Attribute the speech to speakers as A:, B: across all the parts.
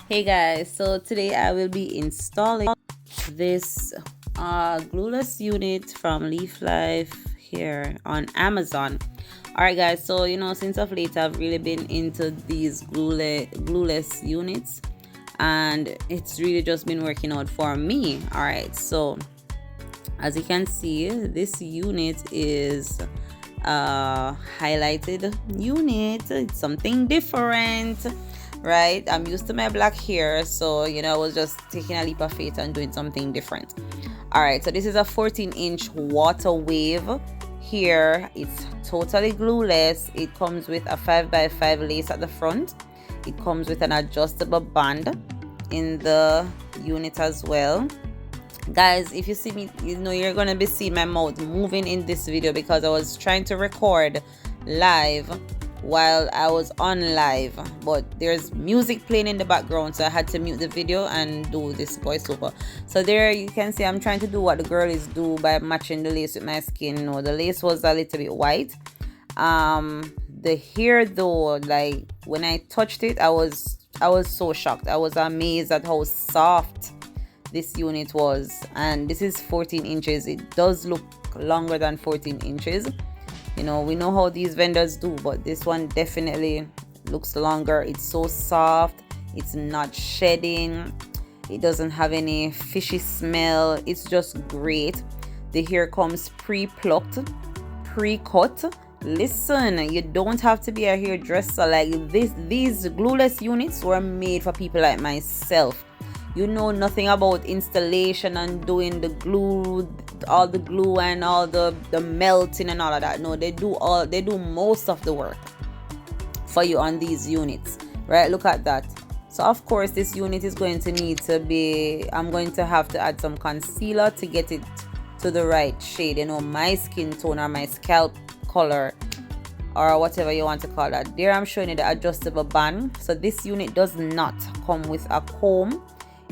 A: Hey guys, so today I will be installing this glueless unit from Leaf Life here on Amazon. Alright guys, so since of late I've really been into these glueless units, and it's really just been working out for me. Alright, so as you can see, this unit is highlighted unit. It's something different, right? I'm used to my black hair, so I was just taking a leap of faith and doing something different. All right, so this is a 14-inch Water Wave. Here it's totally glueless. It comes with a 5x5 lace at the front. It comes with an adjustable band in the unit as well. Guys, if you see me, you're gonna be seeing my mouth moving in this video because I was trying to record live while I was on live, but there's music playing in the background, so I had to mute the video and do this voiceover. So there you can see I'm trying to do what the girlies do by matching the lace with my skin. No, the lace was a little bit white. The hair though, like when I touched it, I was so shocked. I was amazed at how soft this unit was, and this is 14 inches. It does look longer than 14 inches. We know how these vendors do, but this one definitely looks longer. It's so soft. It's not shedding. It doesn't have any fishy smell. It's just great. The hair comes pre-plucked, pre-cut. Listen, you don't have to be a hairdresser. Like these glueless units were made for people like myself. You know nothing about installation and doing the glue, all the glue and all the melting and all of that. No, they do most of the work for you on these units, right? Look at that. So of course this unit is going to need to be, I'm going to have to add some concealer to get it to the right shade, my skin tone or my scalp color or whatever you want to call that. There I'm showing you the adjustable band. So this unit does not come with a comb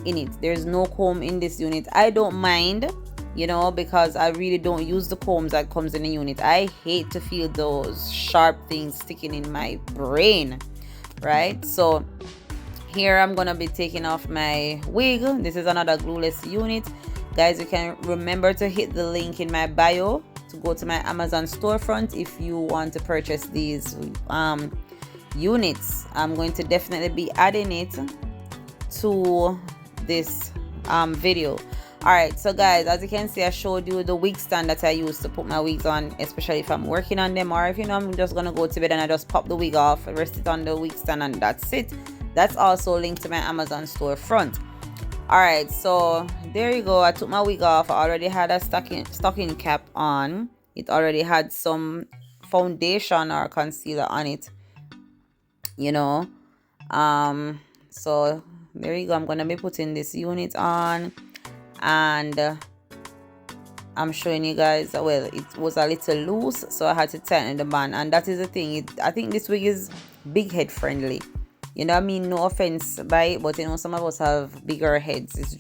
A: in it. There's no comb in this unit. I don't mind, because I really don't use the combs that comes in the unit. I hate to feel those sharp things sticking in my brain, right? So here I'm gonna be taking off my wig. This is another glueless unit. Guys, you can remember to hit the link in my bio to go to my Amazon storefront if you want to purchase these units. I'm going to definitely be adding it to this video. All right, so guys, as you can see, I showed you the wig stand that I use to put my wigs on, especially if I'm working on them, or if I'm just gonna go to bed and I just pop the wig off, rest it on the wig stand, and that's it. That's also linked to my Amazon storefront. All right, so there you go. I took my wig off. I already had a stocking cap on. It already had some foundation or concealer on it, so there you go. I'm gonna be putting this unit on, and I'm showing you guys, well, it was a little loose, so I had to tighten the band. And that is the thing, I think this wig is big head friendly. No offense by it, but some of us have bigger heads. It's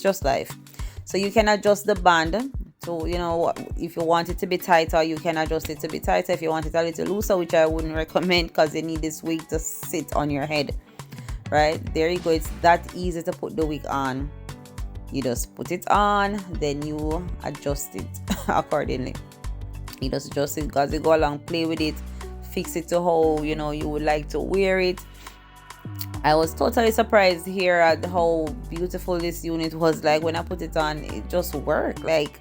A: just life. So you can adjust the band to, if you want it to be tighter, you can adjust it to be tighter. If you want it a little looser, which I wouldn't recommend because you need this wig to sit on your head. Right, there you go. It's that easy to put the wig on. You just put it on, then you adjust it accordingly. You just adjust it as you go along, play with it, fix it to how you would like to wear it. I was totally surprised here at how beautiful this unit was. Like when I put it on, it just worked. Like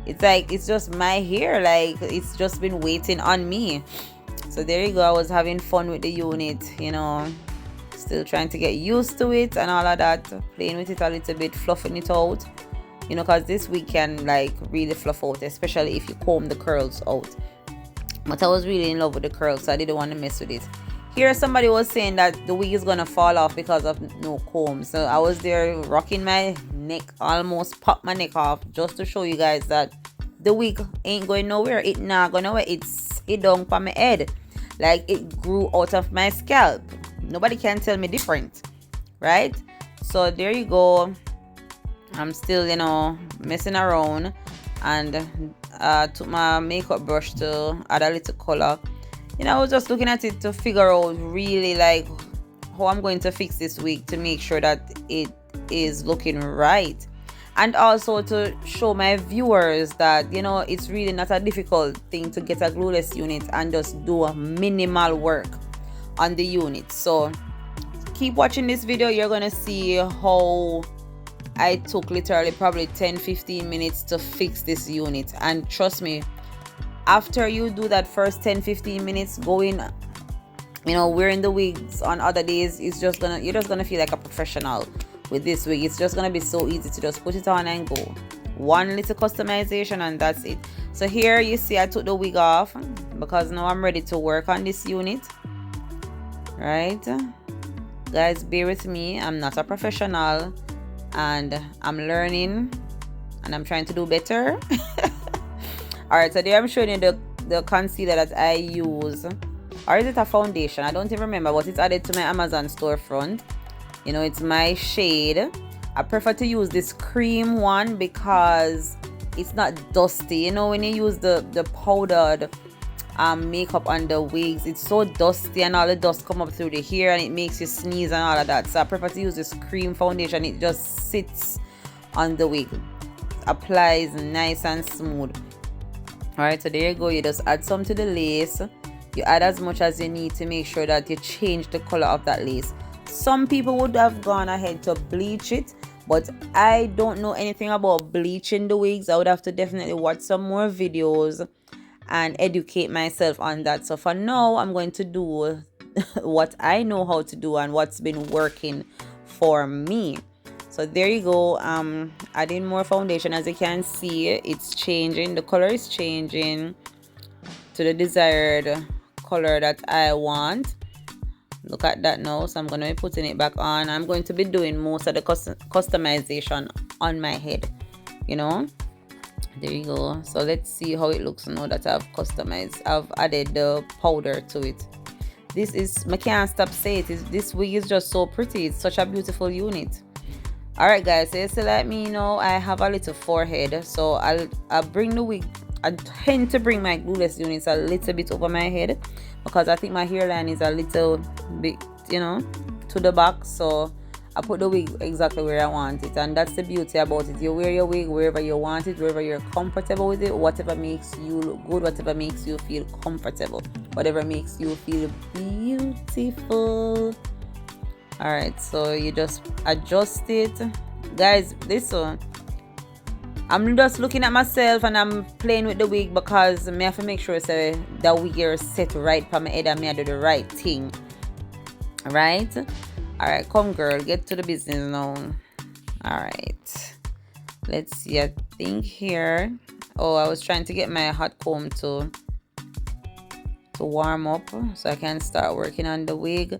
A: it's just my hair, like it's just been waiting on me. So there you go. I was having fun with the unit, still trying to get used to it and all of that, playing with it a little bit, fluffing it out, because this wig can like really fluff out, especially if you comb the curls out. But I was really in love with the curls, so I didn't want to mess with it. Here somebody was saying that the wig is gonna fall off because of no comb, so I was there rocking my neck, almost popped my neck off, just to show you guys that the wig ain't going nowhere. It not going nowhere. It's down for my head, like it grew out of my scalp. Nobody can tell me different, right? So there you go. I'm still messing around, and took my makeup brush to add a little color. I was just looking at it to figure out really like how I'm going to fix this wig to make sure that it is looking right, and also to show my viewers that, you know, it's really not a difficult thing to get a glueless unit and just do a minimal work on the unit. So keep watching this video. You're gonna see how I took literally probably 10-15 minutes to fix this unit, and trust me, after you do that first 10-15 minutes going, you know, wearing the wigs on other days, you're just gonna feel like a professional with this wig. It's just gonna be so easy to just put it on and go. One little customization and that's it. So here you see I took the wig off because now I'm ready to work on this unit. Right, guys, bear with me. I'm not a professional and I'm learning and I'm trying to do better. All right, so there I'm showing you the concealer that I use, or is it a foundation? I don't even remember, but it's added to my Amazon storefront. You know, it's my shade. I prefer to use this cream one because it's not dusty. You know, when you use the powdered makeup on the wigs, it's so dusty and all the dust come up through the hair and it makes you sneeze and all of that. So I prefer to use this cream foundation. It just sits on the wig, applies nice and smooth. All right, so there you go. You just add some to the lace. You add as much as you need to make sure that you change the color of that lace. Some people would have gone ahead to bleach it, but I don't know anything about bleaching the wigs. I would have to definitely watch some more videos and educate myself on that. So for now, I'm going to do what I know how to do and what's been working for me. So there you go. Adding more foundation. As you can see, it's changing. The color is changing to the desired color that I want. Look at that now. So I'm going to be putting it back on. I'm going to be doing most of the customization on my head, you know. There you go. So let's see how it looks now that I've customized. I've added the powder to it. This is, I can't stop saying it. This wig is just so pretty. It's such a beautiful unit. All right, guys, so you still let me know I have a little forehead, so I'll bring the wig. I tend to bring my glueless units a little bit over my head because I think my hairline is a little bit, you know, to the back. So I put the wig exactly where I want it, and that's the beauty about it. You wear your wig wherever you want it, wherever you're comfortable with it, whatever makes you look good, whatever makes you feel comfortable, whatever makes you feel beautiful. All right, so you just adjust it, guys. This one, I'm just looking at myself and I'm playing with the wig because I have to make sure so the wig is set right for my head and I do the right thing. All right, come girl, get to the business now. All right, let's see. I think here, oh, I was trying to get my hot comb to warm up so I can start working on the wig.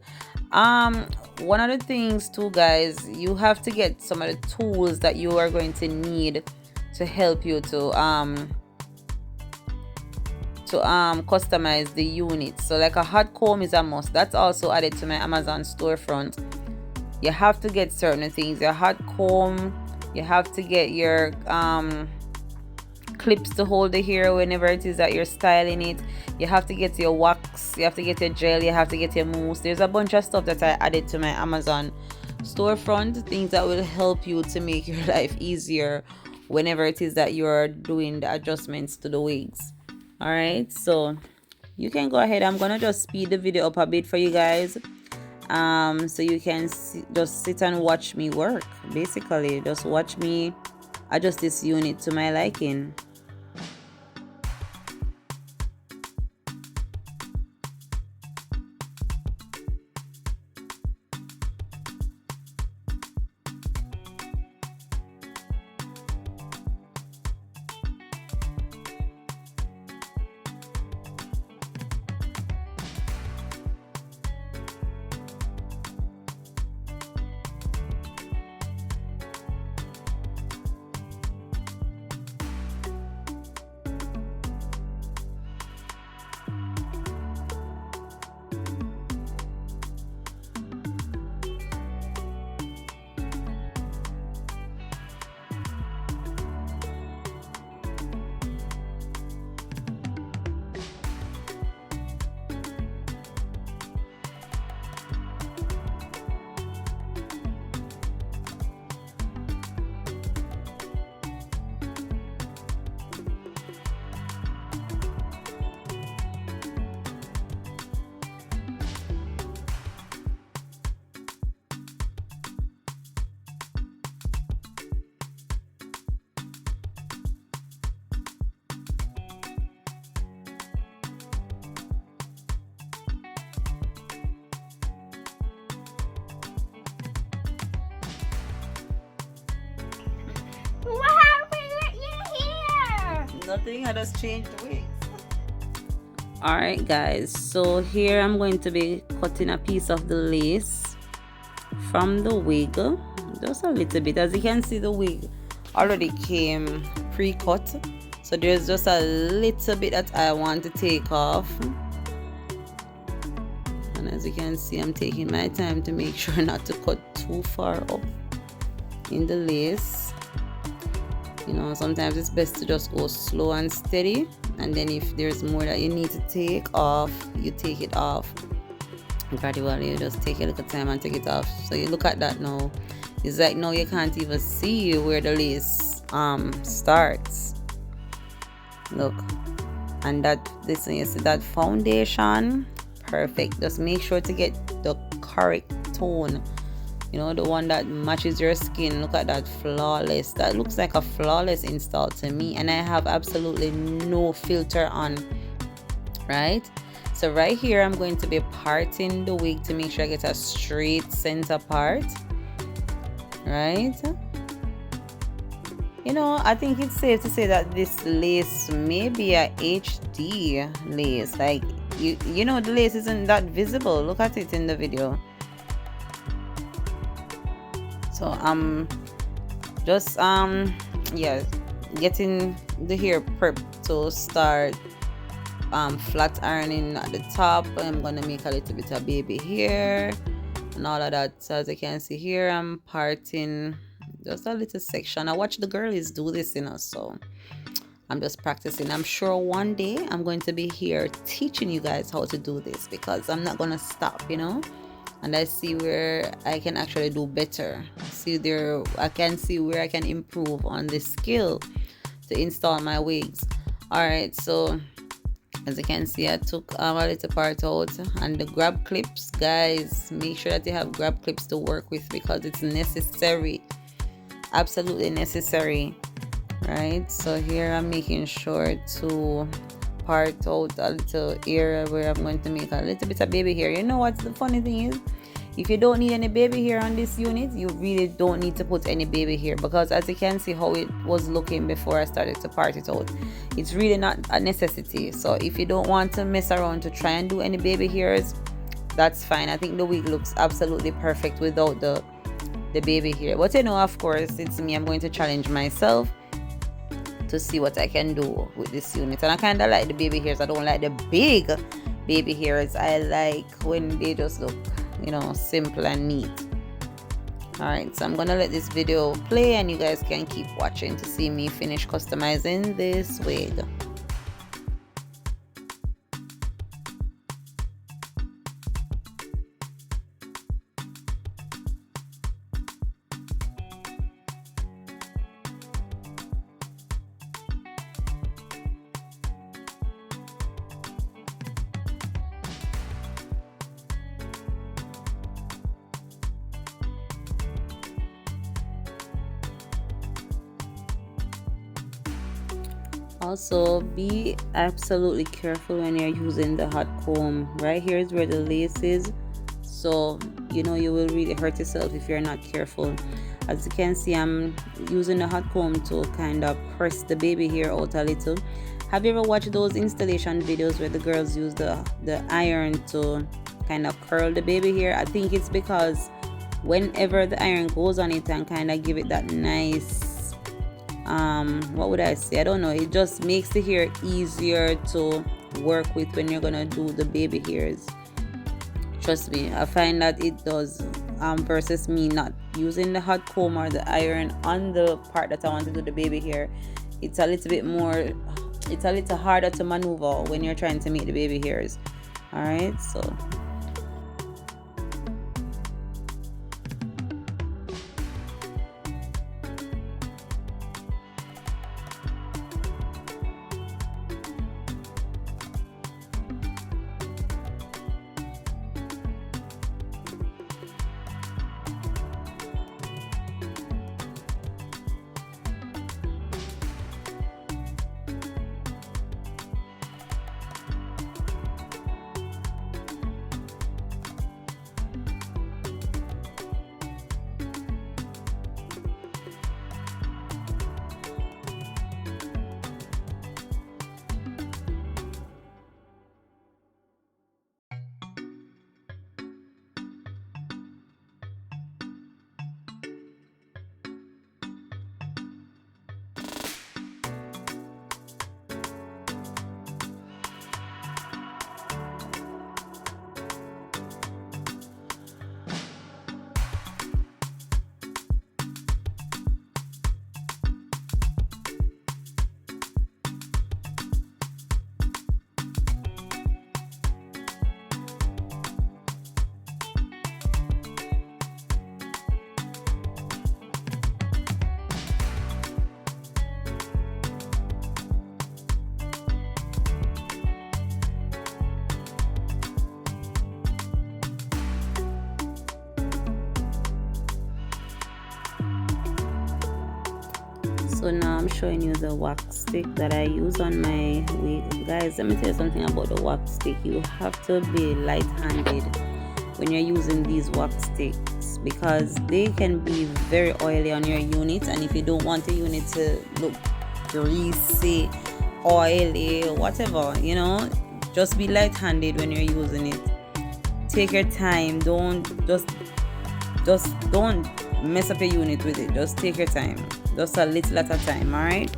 A: One of the things too, guys, you have to get some of the tools that you are going to need to help you to customize the unit. So like a hot comb is a must. That's also added to my Amazon storefront. You have to get certain things. Your hot comb, you have to get your clips to hold the hair whenever it is that you're styling it. You have to get your wax, you have to get your gel, you have to get your mousse. There's a bunch of stuff that I added to my Amazon storefront, things that will help you to make your life easier whenever it is that you're doing the adjustments to the wigs. All right, so you can go ahead. I'm gonna just speed the video up a bit for you guys, so you can just sit and watch me work. Basically, just watch me adjust this unit to my liking. Nothing, I just changed the wigs. Alright guys, so here I'm going to be cutting a piece of the lace from the wig, just a little bit. As you can see, the wig already came pre-cut, so there's just a little bit that I want to take off. And as you can see, I'm taking my time to make sure not to cut too far up in the lace. You know, sometimes it's best to just go slow and steady, and then if there's more that you need to take off, you take it off gradually. You just take a little time and take it off. So you look at that now, it's like now you can't even see where the lace starts. Look, and that this one, you see that foundation, perfect. Just make sure to get the correct tone, you know, the one that matches your skin. Look at that, flawless. That looks like a flawless install to me, and I have absolutely no filter on, right? So right here I'm going to be parting the wig to make sure I get a straight center part, right? You know, I think it's safe to say that this lace may be a HD lace. Like you know, the lace isn't that visible. Look at it in the video. So I'm just yeah, getting the hair prep to start flat ironing at the top. I'm gonna make a little bit of baby hair and all of that. So as you can see here, I'm parting just a little section. I watch the girlies do this, you know, so I'm just practicing. I'm sure one day I'm going to be here teaching you guys how to do this, because I'm not gonna stop, you know. And I see where I can actually do better. I can see where I can improve on this skill to install my wigs. Alright, so as you can see, I took a little part out, and the grab clips, guys, make sure that you have grab clips to work with, because it's necessary, absolutely necessary, right? So here I'm making sure to part out a little area where I'm going to make a little bit of baby hair. You know what's the funny thing is, if you don't need any baby hair on this unit, you really don't need to put any baby hair, because as you can see how it was looking before I started to part it out, it's really not a necessity. So if you don't want to mess around to try and do any baby hairs, that's fine. I think the wig looks absolutely perfect without the baby hair. But you know, of course, it's me, I'm going to challenge myself to see what I can do with this unit. And I kind of like the baby hairs. I don't like the big baby hairs. I like when they just look, you know, simple and neat. Alright, so I'm gonna let this video play and you guys can keep watching to see me finish customizing this wig. Also, be absolutely careful when you're using the hot comb. Right here is where the lace is, so you know you will really hurt yourself if you're not careful. As you can see, I'm using the hot comb to kind of press the baby hair out a little. Have you ever watched those installation videos where the girls use the iron to kind of curl the baby hair? I think it's because whenever the iron goes on it and kind of give it that nice what would I say, I don't know, it just makes the hair easier to work with when you're gonna do the baby hairs. Trust me, I find that it does, versus me not using the hot comb or the iron on the part that I want to do the baby hair. It's a little bit more, it's a little harder to maneuver when you're trying to make the baby hairs. Alright, so So now I'm showing you the wax stick that I use on my wig. Guys, let me tell you something about the wax stick. You have to be light-handed when you're using these wax sticks because they can be very oily on your unit, and if you don't want the unit to look greasy, oily, whatever, you know, just be light-handed when you're using it. Take your time. Don't mess up your unit with it. Just take your time, just a little at a time. All right.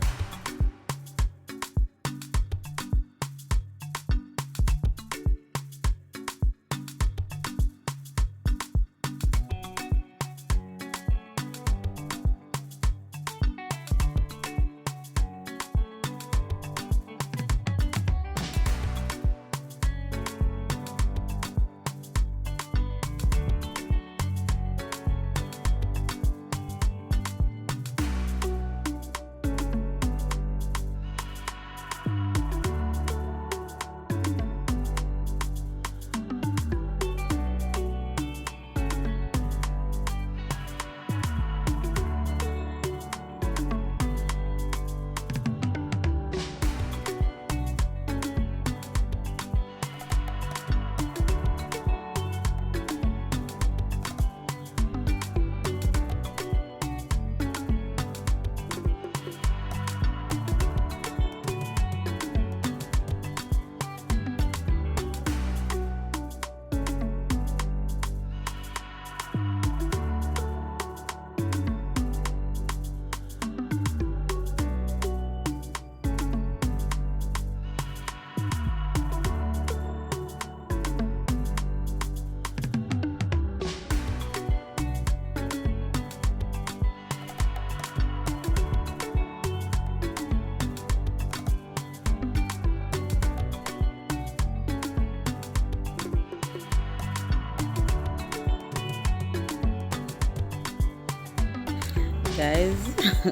A: Guys,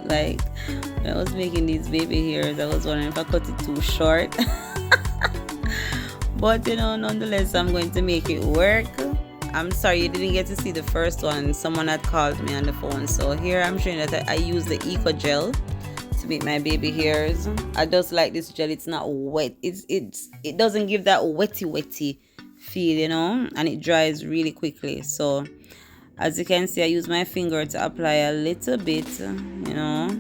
A: like when I was making these baby hairs, I was wondering if I cut it too short. But you know, nonetheless, I'm going to make it work. I'm sorry you didn't get to see the first one. Someone had called me on the phone. So here I'm showing that I use the Eco Gel to make my baby hairs. I just like this gel. It's not wet. It doesn't give that wetty feel, you know, and it dries really quickly. So as you can see, I use my finger to apply a little bit, you know,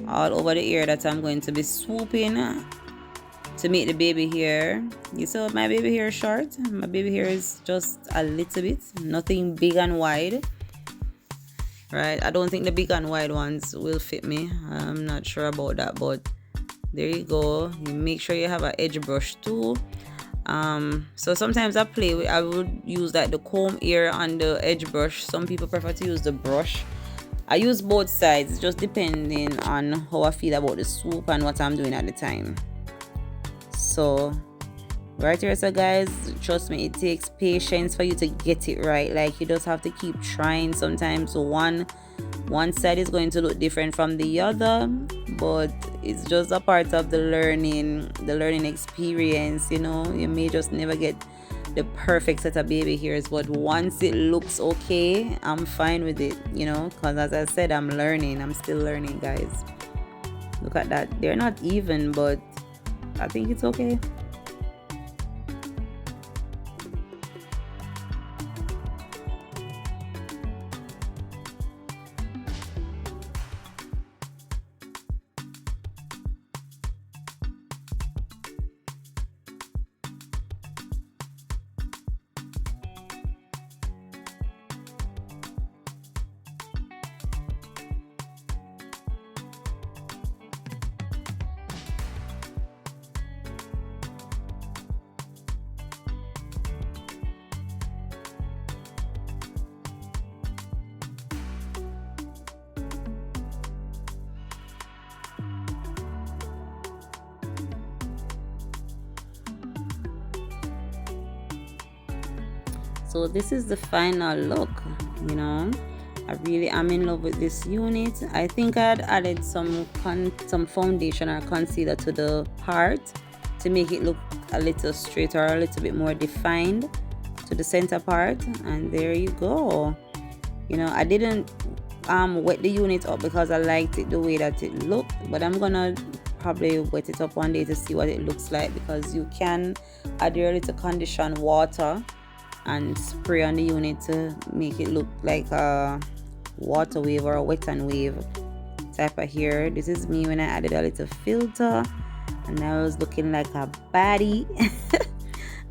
A: all over the ear that I'm going to be swooping to make the baby hair. You saw my baby hair short. My baby hair is just a little bit, nothing big and wide. Right? I don't think the big and wide ones will fit me. I'm not sure about that, but there you go. You make sure you have an edge brush too. So sometimes I would use like the comb ear and the edge brush. Some people prefer to use the brush. I use both sides, just depending on how I feel about the swoop and what I'm doing at the time. So right here, so guys, trust me, it takes patience for you to get it right. Like, you just have to keep trying. Sometimes one side is going to look different from the other, but it's just a part of the learning experience. You know, you may just never get the perfect set of baby hairs, but once it looks okay, I'm fine with it, you know, because as I said, I'm still learning, guys. Look at that. They're not even, but I think it's okay. So this is the final look, you know. I really am in love with this unit. I think I had added some foundation or concealer to the part to make it look a little straighter, a little bit more defined to the center part, and there you go. You know, I didn't wet the unit up because I liked it the way that it looked, but I'm gonna probably wet it up one day to see what it looks like, because you can add your little conditioned water and spray on the unit to make it look like a water wave or a wet and wave type of hair. This is me when I added a little filter and I was looking like a baddie.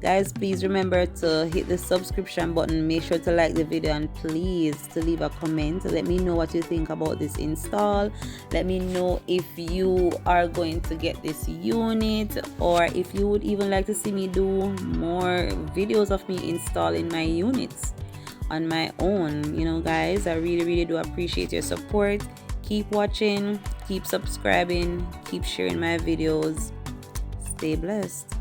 A: Guys, please remember to hit the subscription button, make sure to like the video, and please to leave a comment. Let me know what you think about this install. Let me know if you are going to get this unit, or if you would even like to see me do more videos of me installing my units on my own. You know, guys, I really do appreciate your support. Keep watching, keep subscribing, keep sharing my videos. Stay blessed.